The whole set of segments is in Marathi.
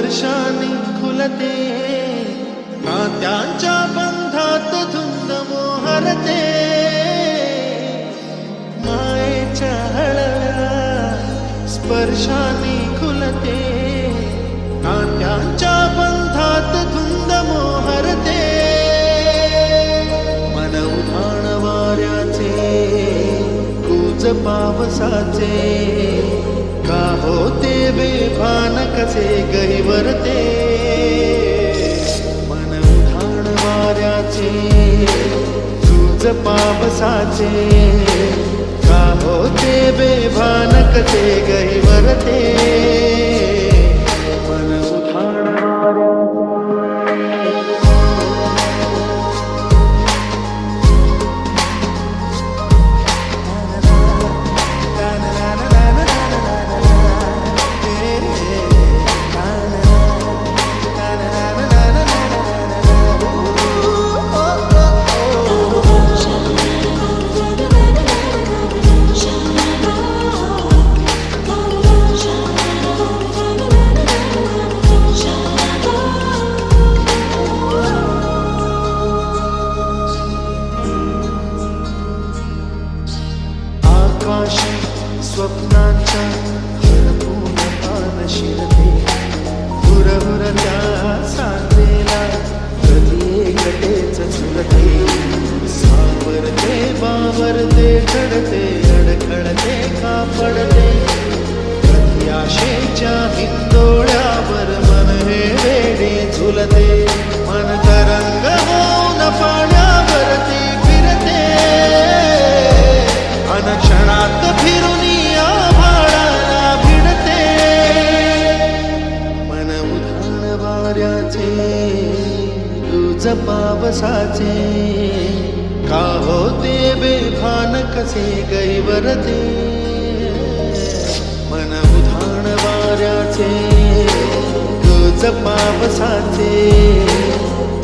स्पर्शाने खुलते, नात्यांच्या बंधात धुंद मोहरते. मायेच्या हळव्या स्पर्शाने खुलते, नात्यांच्या बंधात धुंद मोहरते. मन उधाण वाऱ्याचे, कूच पावसाचे, का होते बेभान कसे गहिवरते. मन उधाण वाऱ्याचे, कूच पावसाचे, का होते बेभान कसे गहिवरते. मन उधाण आकाशी स्वप्नांच्या हरपून पान शिरते. हुरहुरत्या सांजेला कधी एकटेच झुलते. सावरते बावरते घडते, अडखळते का पडते. कधी आशेच्या हिंदोळ्यावर मन हे वेडे झुलते. मन तरंग होऊन पाण्यावरती फिरते. क्षणात फिरून आभाळाला भिडते. मन उधाण वाऱ्याचे, कूच पावसाचे, का होते बेभान कसे गहिवरते. मन उधाण वाऱ्याचे, कूच पावसाचे,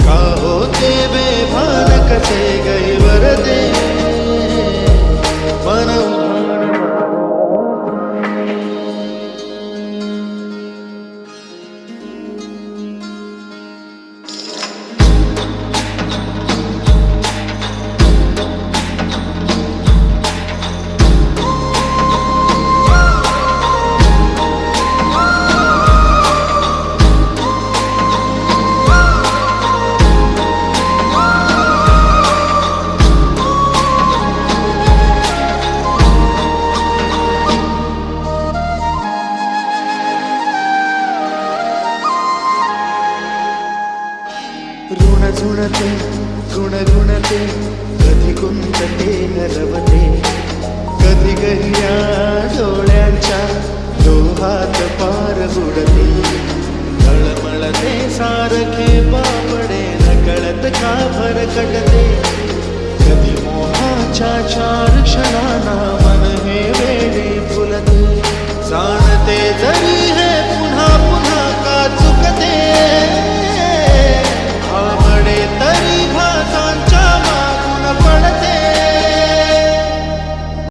का होते बेभान कसे गहिवरते. ऋण झुणते गुणगुणते, कधी कुंतते हरवते. कधी गहिया डोळ्यांच्या डोहात पार बुडते. तळमळते सारखे बापडे, नकळत का भरकटते. कधी मोहाच्या चार क्षणांना मन हे वेडे फुलते. जाणते जर